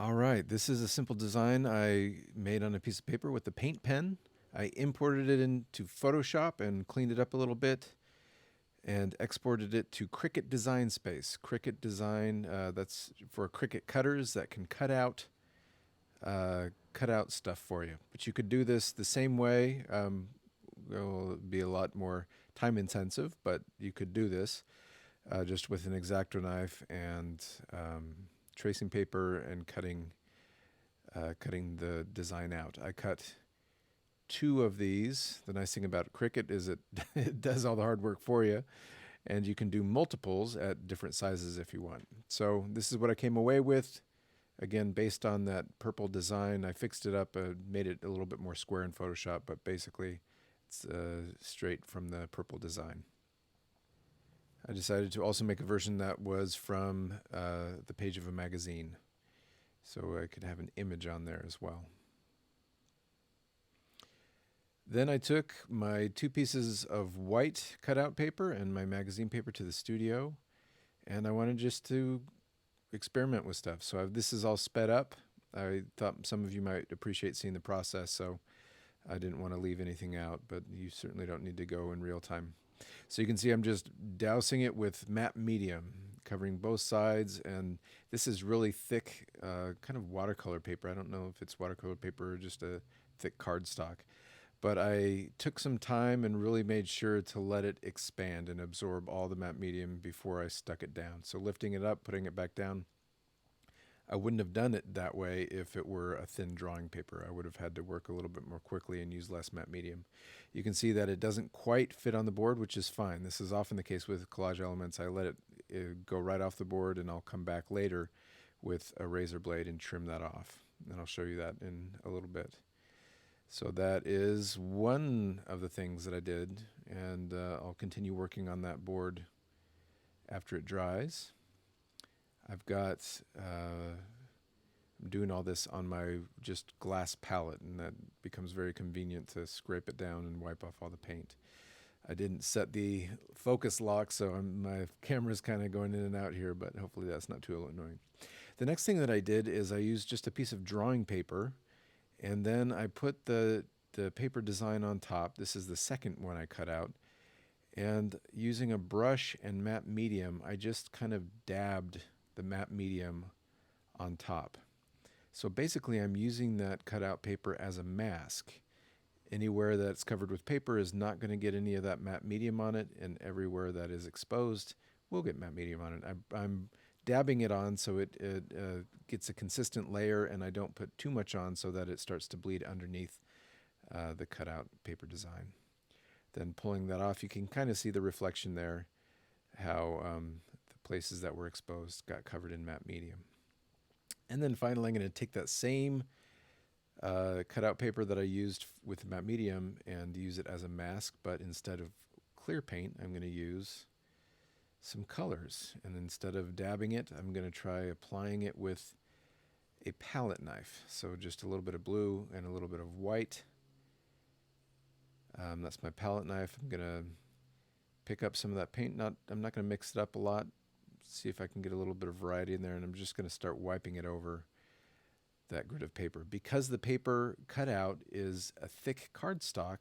All right, this is a simple design I made on a piece of paper with the paint pen. I imported it into Photoshop and cleaned it up a little bit and exported it to Cricut Design Space. Cricut Design, that's for Cricut cutters that can cut out stuff for you. But you could do this the same way. It'll be a lot more time intensive, but you could do this just with an X-Acto knife and tracing paper and cutting the design out. I cut two of these. The nice thing about Cricut is it does all the hard work for you, and you can do multiples at different sizes if you want. So this is what I came away with. Again, based on that purple design, I fixed it up, made it a little bit more square in Photoshop, but basically it's straight from the purple design. I decided to also make a version that was from the page of a magazine, so I could have an image on there as well. Then I took my two pieces of white cutout paper and my magazine paper to the studio, and I wanted just to experiment with stuff. So this is all sped up. I thought some of you might appreciate seeing the process, so I didn't want to leave anything out, but you certainly don't need to go in real time. So you can see I'm just dousing it with matte medium, covering both sides, and this is really thick, kind of watercolor paper. I don't know if it's watercolor paper or just a thick cardstock. But I took some time and really made sure to let it expand and absorb all the matte medium before I stuck it down. So lifting it up, putting it back down, I wouldn't have done it that way if it were a thin drawing paper. I would have had to work a little bit more quickly and use less matte medium. You can see that it doesn't quite fit on the board, which is fine. This is often the case with collage elements. I let it go right off the board, and I'll come back later with a razor blade and trim that off. And I'll show you that in a little bit. So that is one of the things that I did, and I'll continue working on that board after it dries. I've got, I'm doing all this on my just glass palette, and that becomes very convenient to scrape it down and wipe off all the paint. I didn't set the focus lock, so my camera's kind of going in and out here, but hopefully that's not too annoying. The next thing that I did is I used just a piece of drawing paper, and then I put the paper design on top. This is the second one I cut out. And using a brush and matte medium, I just kind of dabbed the matte medium on top. So basically I'm using that cutout paper as a mask. Anywhere that's covered with paper is not going to get any of that matte medium on it, and everywhere that is exposed will get matte medium on it. I'm dabbing it on so it gets a consistent layer, and I don't put too much on so that it starts to bleed underneath the cutout paper design. Then pulling that off, you can kind of see the reflection there, how the places that were exposed got covered in matte medium. And then finally, I'm going to take that same cutout paper that I used with matte medium and use it as a mask, but instead of clear paint, I'm going to use some colors. And instead of dabbing it, I'm going to try applying it with a palette knife. So just a little bit of blue and a little bit of white. That's my palette knife. I'm going to pick up some of that paint. I'm not going to mix it up a lot. See if I can get a little bit of variety in there, and I'm just going to start wiping it over that grid of paper. Because the paper cutout is a thick cardstock,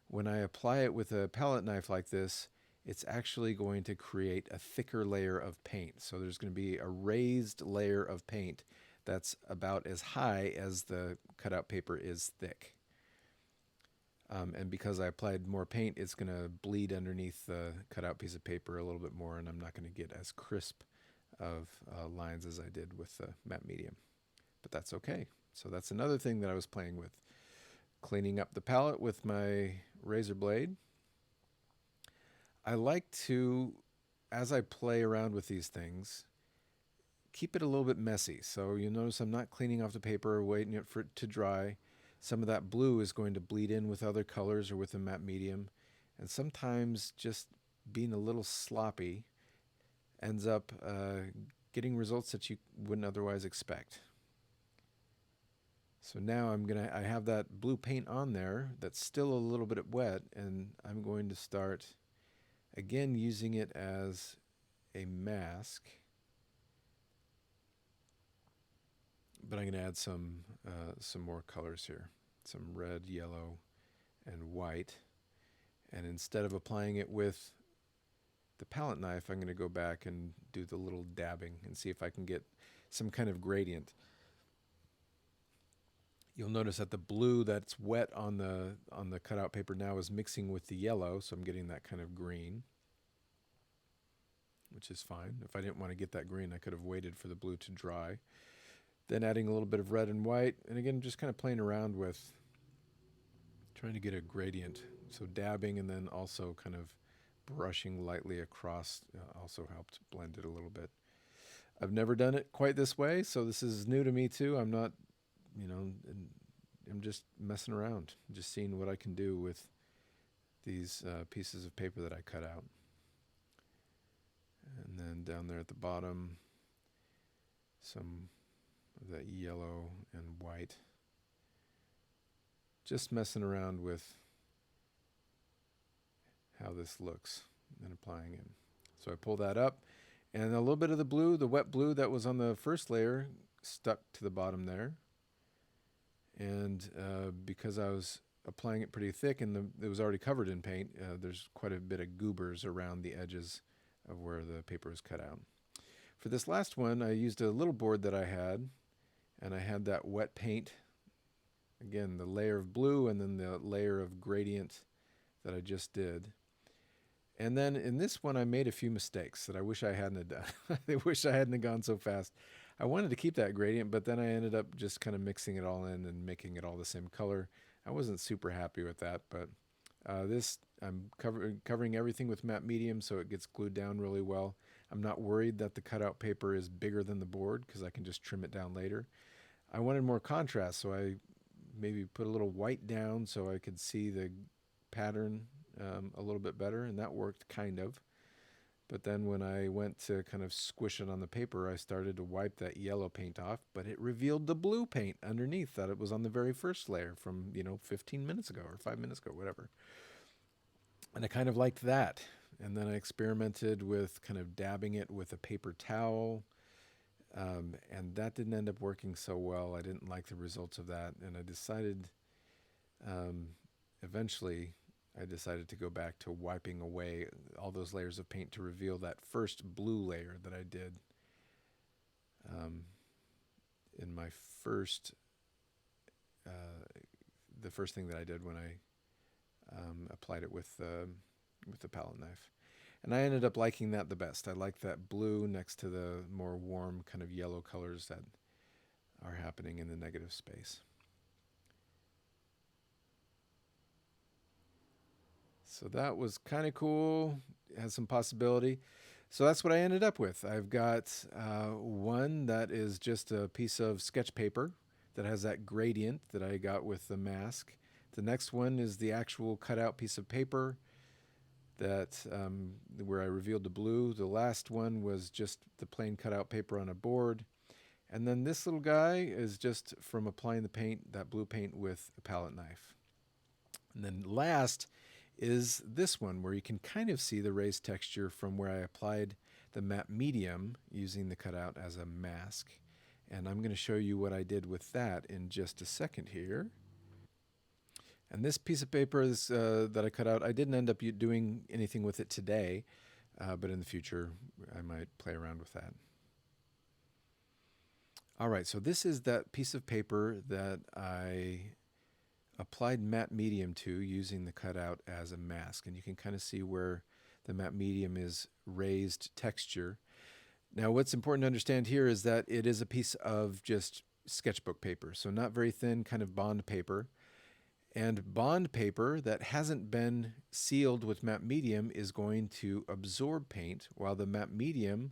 when I apply it with a palette knife like this, it's actually going to create a thicker layer of paint. So there's going to be a raised layer of paint that's about as high as the cutout paper is thick. And because I applied more paint, it's going to bleed underneath the cutout piece of paper a little bit more, and I'm not going to get as crisp of lines as I did with the matte medium. But that's okay. So that's another thing that I was playing with. Cleaning up the palette with my razor blade. I like to, as I play around with these things, keep it a little bit messy. So you notice I'm not cleaning off the paper, waiting for it to dry. Some of that blue is going to bleed in with other colors or with the matte medium. And sometimes just being a little sloppy ends up getting results that you wouldn't otherwise expect. So now I have that blue paint on there that's still a little bit wet, and I'm going to start again using it as a mask but I'm going to add some more colors here, some red, yellow, and white. And instead of applying it with the palette knife, I'm going to go back and do the little dabbing and see if I can get some kind of gradient. You'll notice that the blue that's wet on the cutout paper now is mixing with the yellow, so I'm getting that kind of green, which is fine. If I didn't want to get that green, I could have waited for the blue to dry. Then adding a little bit of red and white, and again, just kind of playing around with trying to get a gradient. So dabbing and then also kind of brushing lightly across also helped blend it a little bit. I've never done it quite this way, so this is new to me too. I'm not, I'm just messing around, just seeing what I can do with these pieces of paper that I cut out. And then down there at the bottom, some of that yellow and white. Just messing around with how this looks and applying it. So I pull that up, and a little bit of the blue, the wet blue that was on the first layer, stuck to the bottom there. And because I was applying it pretty thick and it was already covered in paint, there's quite a bit of goobers around the edges of where the paper was cut out. For this last one, I used a little board that I had, and I had that wet paint. Again, the layer of blue and then the layer of gradient that I just did. And then in this one, I made a few mistakes that I wish I hadn't done. I wish I hadn't gone so fast. I wanted to keep that gradient, but then I ended up just kind of mixing it all in and making it all the same color. I wasn't super happy with that, but this, I'm covering everything with matte medium so it gets glued down really well. I'm not worried that the cutout paper is bigger than the board because I can just trim it down later. I wanted more contrast, so I maybe put a little white down so I could see the pattern a little bit better, and that worked kind of. But then when I went to kind of squish it on the paper, I started to wipe that yellow paint off, but it revealed the blue paint underneath that it was on the very first layer from, 15 minutes ago or 5 minutes ago, whatever. And I kind of liked that. And then I experimented with kind of dabbing it with a paper towel, and that didn't end up working so well. I didn't like the results of that, and I decided, eventually, I decided to go back to wiping away all those layers of paint to reveal that first blue layer that I did in my first, the first thing that I did when I applied it with the palette knife. And I ended up liking that the best. I like that blue next to the more warm kind of yellow colors that are happening in the negative space. So that was kind of cool. It has some possibility. So that's what I ended up with. I've got one that is just a piece of sketch paper that has that gradient that I got with the mask. The next one is the actual cutout piece of paper that where I revealed the blue. The last one was just the plain cutout paper on a board. And then this little guy is just from applying the paint, that blue paint with a palette knife. And then last is this one where you can kind of see the raised texture from where I applied the matte medium using the cutout as a mask. And I'm going to show you what I did with that in just a second here. And this piece of paper is, that I cut out, I didn't end up doing anything with it today, but in the future I might play around with that. All right, so this is that piece of paper that I applied matte medium to using the cutout as a mask. And you can kind of see where the matte medium is raised texture. Now what's important to understand here is that it is a piece of just sketchbook paper, so not very thin, kind of bond paper. And bond paper that hasn't been sealed with matte medium is going to absorb paint, while the matte medium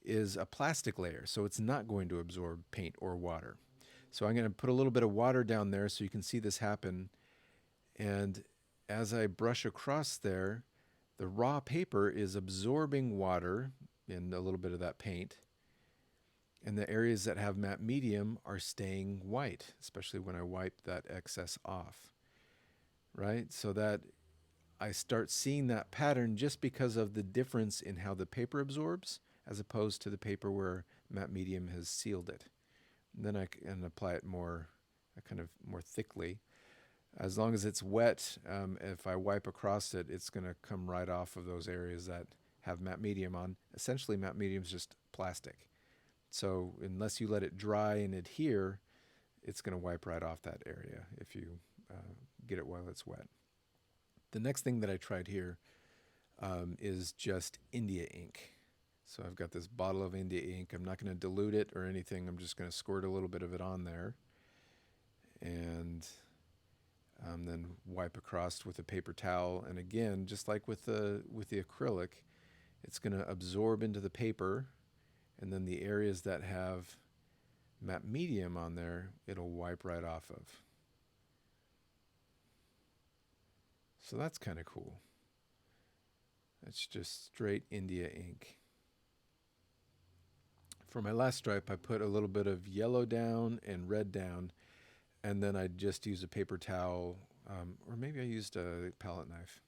is a plastic layer, so it's not going to absorb paint or water. So I'm going to put a little bit of water down there so you can see this happen. And as I brush across there, the raw paper is absorbing water and a little bit of that paint. And the areas that have matte medium are staying white, especially when I wipe that excess off, right? So that I start seeing that pattern just because of the difference in how the paper absorbs as opposed to the paper where matte medium has sealed it. Then I can apply it more, kind of more thickly. As long as it's wet, if I wipe across it, it's going to come right off of those areas that have matte medium on. Essentially, matte medium is just plastic. So unless you let it dry and adhere, it's going to wipe right off that area if you get it while it's wet. The next thing that I tried here is just India ink. So I've got this bottle of India ink. I'm not going to dilute it or anything. I'm just going to squirt a little bit of it on there and then wipe across with a paper towel. And again, just like with the acrylic, it's going to absorb into the paper, and then the areas that have matte medium on there, it'll wipe right off of. So that's kind of cool. It's just straight India ink. For my last stripe, I put a little bit of yellow down and red down, and then I just used a paper towel, or maybe I used a palette knife.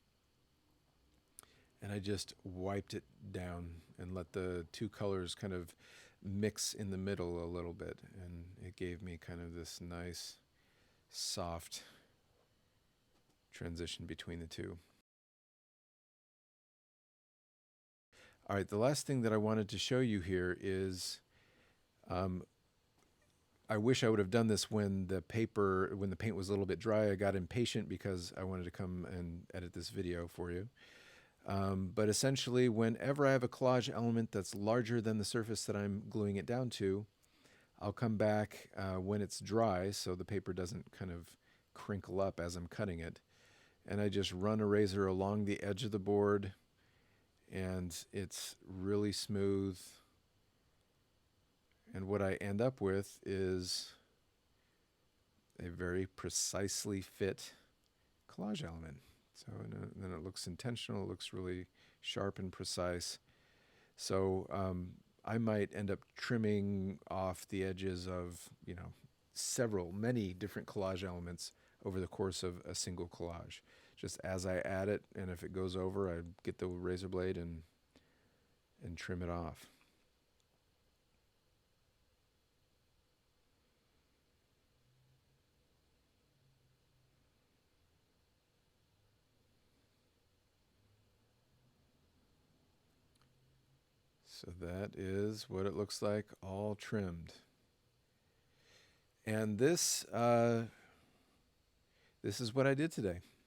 And I just wiped it down and let the two colors kind of mix in the middle a little bit. And it gave me kind of this nice, soft transition between the two. All right, the last thing that I wanted to show you here is I wish I would have done this when the paint was a little bit dry. I got impatient because I wanted to come and edit this video for you. But essentially, whenever I have a collage element that's larger than the surface that I'm gluing it down to, I'll come back when it's dry so the paper doesn't kind of crinkle up as I'm cutting it. And I just run a razor along the edge of the board, and it's really smooth. And what I end up with is a very precisely fit collage element. So then it looks intentional, it looks really sharp and precise. So I might end up trimming off the edges of, many different collage elements over the course of a single collage. Just as I add it, and if it goes over, I get the razor blade and trim it off. So that is what it looks like all trimmed. And this is what I did today.